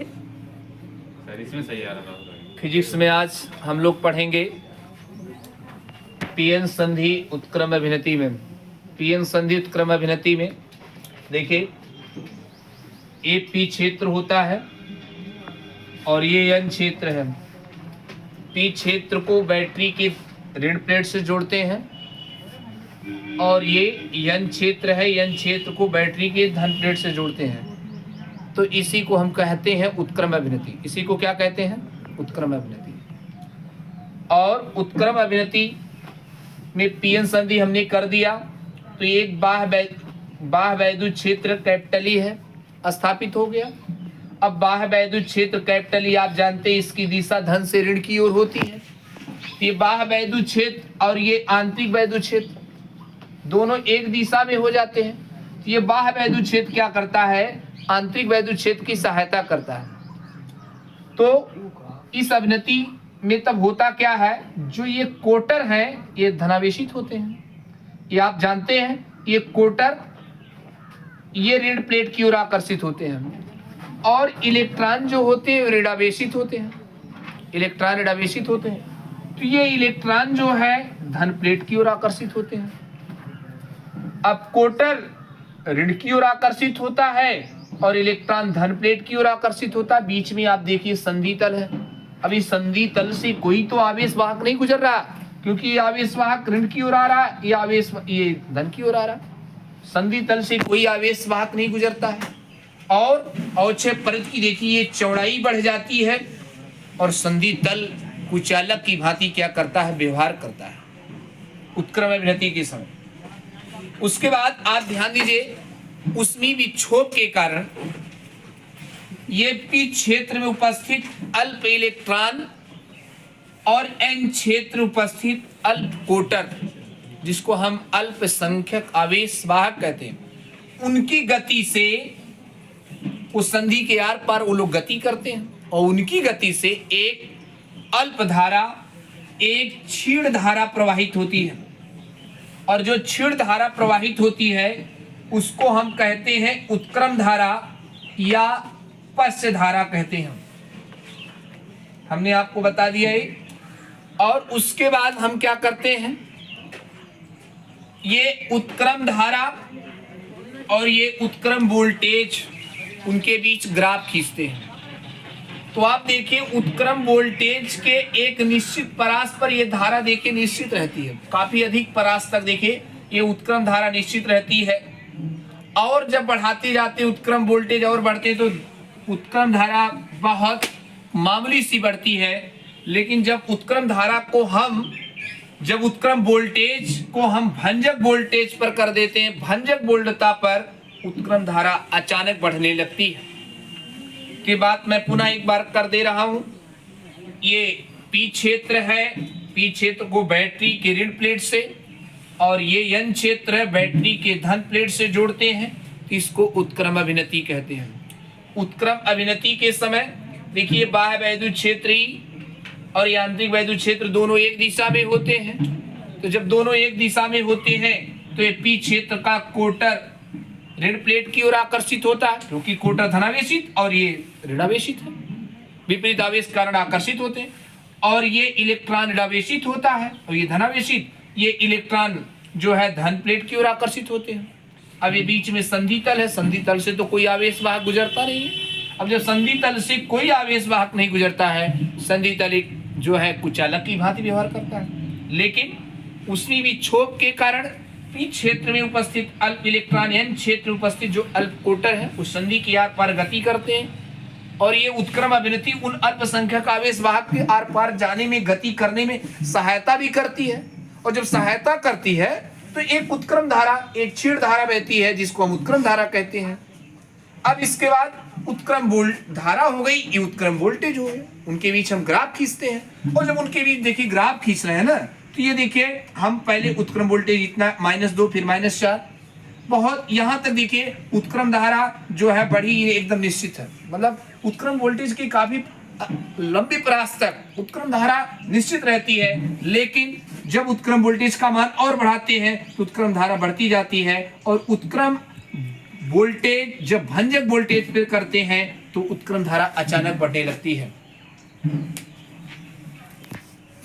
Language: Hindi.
सर इसमें सही आ रहा था। फिजिक्स में आज हम लोग पढ़ेंगे पीएन संधि उत्क्रम अभिनति में। पीएन संधि उत्क्रम अभिनति में देखिए, ये पी क्षेत्र होता है और ये एन क्षेत्र है। पी क्षेत्र को बैटरी के ऋण प्लेट से जोड़ते हैं और ये एन क्षेत्र है, एन क्षेत्र को बैटरी के धन प्लेट से जोड़ते हैं। तो इसी को हम कहते हैं उत्क्रम अभिनति। इसी को क्या कहते हैं? उत्क्रम अभिनति। और उत्क्रम अभिनति में पीएन संधि हमने कर दिया तो एक बाह्य वैद्युत क्षेत्र कैपिटल ई है, स्थापित हो गया। अब बाह्य वैद्युत क्षेत्र कैपिटल ई आप जानते हैं इसकी दिशा धन से ऋण की ओर होती है। ये बाह्य वैद्युत क्षेत्र और ये आंतरिक वैद्युत क्षेत्र दोनों एक दिशा में हो जाते हैं। तो ये बाह्य वैद्युत क्षेत्र क्या करता है? आंतरिक वैद्युत क्षेत्र की सहायता करता है। तो इस अभिनति में तब होता क्या है, जो ये कोटर हैं ये धनावेशित होते हैं। ये आप जानते हैं, ये कोटर ये ऋण प्लेट की ओर आकर्षित होते हैं और इलेक्ट्रॉन जो होते हैं ऋणावेशित होते हैं। इलेक्ट्रॉन ऋणावेशित होते हैं तो ये इलेक्ट्रॉन जो है धन प्लेट की ओर आकर्षित होते हैं। अब कोटर ऋण की ओर आकर्षित होता है और इलेक्ट्रॉन धन प्लेट की ओर आकर्षित होता है। बीच में आप देखिए संधि तल है। अभी संधि तल से कोई तो आवेश वाहक नहीं गुजर रहा, क्योंकि ये आवेश वाहक ऋण की ओर आ रहा है, ये धन की ओर आ रहा है। संधि तल से कोई आवेश वाहक नहीं गुजरता है और अवक्षय परत की देखिए ये चौड़ाई बढ़ जाती है और संधि तल कुचालक की भांति क्या करता है? व्यवहार करता है उत्क्रम अभिनति के समय। उसके बाद आप ध्यान दीजिए, ऊष्मीय विक्षोभ के कारण ये पी क्षेत्र में उपस्थित अल्प इलेक्ट्रॉन और एन क्षेत्र उपस्थित अल्प कोटर, जिसको हम अल्पसंख्यक आवेश वाहक कहते हैं, उनकी गति से उस संधि के आर पार वो लोग गति करते हैं और उनकी गति से एक अल्प धारा, एक क्षीण धारा प्रवाहित होती है। और जो क्षीण धारा प्रवाहित होती है उसको हम कहते हैं उत्क्रम धारा या पश्च धारा कहते हैं। हमने आपको बता दिया है। और उसके बाद हम क्या करते हैं, ये उत्क्रम धारा और ये उत्क्रम वोल्टेज उनके बीच ग्राफ खींचते हैं। तो आप देखिए उत्क्रम वोल्टेज के एक निश्चित परास पर ये धारा देखिए निश्चित रहती है। काफी अधिक परास तक देखिए ये उत्क्रम धारा निश्चित रहती है और जब बढ़ाते जाते उत्क्रम वोल्टेज और बढ़ते तो उत्क्रम धारा बहुत मामूली सी बढ़ती है। लेकिन जब उत्क्रम वोल्टेज को हम भंजक वोल्टेज पर कर देते हैं, भंजक वोल्टता पर उत्क्रम धारा अचानक बढ़ने लगती है। की बात मैं पुनः एक बार कर दे रहा हूं। ये पी क्षेत्र है, पी क्षेत्र को बैटरी के ऋण प्लेट से और ये एन क्षेत्र है बैटरी के धन प्लेट से जोड़ते हैं, इसको उत्क्रम अभिनति कहते हैं। उत्क्रम अभिनति के समय देखिए बाह्य वैद्युत क्षेत्र और यांत्रिक वैद्युत क्षेत्र दोनों एक दिशा में होते हैं। तो जब दोनों एक दिशा में होते हैं तो ये पी क्षेत्र का कोटर ऋण प्लेट की ओर आकर्षित होता है, क्योंकि कोटर धनावेशित और ये ऋणावेशित है, विपरीत आवेश कारण आकर्षित होते हैं। और ये इलेक्ट्रॉन ऋणावेशित होता है और ये धनावेशित, ये इलेक्ट्रॉन जो है धन प्लेट की ओर आकर्षित होते हैं। अब ये बीच में संधि तल है, संधि तल से तो कोई आवेश वाहक गुजरता नहीं है। अब जब संधि तल से कोई आवेश वाहक नहीं गुजरता है, संधि तल एक जो है कुचालक की भांति व्यवहार करता है। लेकिन ऊष्मीय विक्षोभ के कारण पी क्षेत्र में उपस्थित अल्प इलेक्ट्रॉन, एन क्षेत्र में उपस्थित जो अल्प कोटर है उस संधि की आर पार गति करते हैं और ये उत्क्रम अभिनति उन अल्पसंख्यक आवेश वाहक के आर पार जाने में, गति करने में सहायता भी करती है। और जब सहायता करती है तो एक उत्क्रम धारा, एक क्षीण धारा बहती है जिसको हम उत्क्रम धारा कहते हैं। अब इसके बाद उत्क्रम धारा हो गई, ये उत्क्रम वोल्टेज हो गया। उनके बीच हम ग्राफ खींचते हैं और जब उनके बीच देखिए ग्राफ खींच रहे हैं ना, तो ये देखिए हम पहले उत्क्रम वोल्टेज इतना -2 फिर -4, बहुत यहाँ तक देखिए उत्क्रम धारा जो है बढ़ी, ये एकदम निश्चित है। मतलब उत्क्रम वोल्टेज की काफी लंबी परास तक उत्क्रम धारा निश्चित रहती है। लेकिन जब उत्क्रम वोल्टेज का मान और बढ़ाते हैं तो उत्क्रम धारा बढ़ती जाती है और उत्क्रम वोल्टेज जब भंजक वोल्टेज पे करते हैं तो उत्क्रम धारा अचानक बढ़ने लगती है।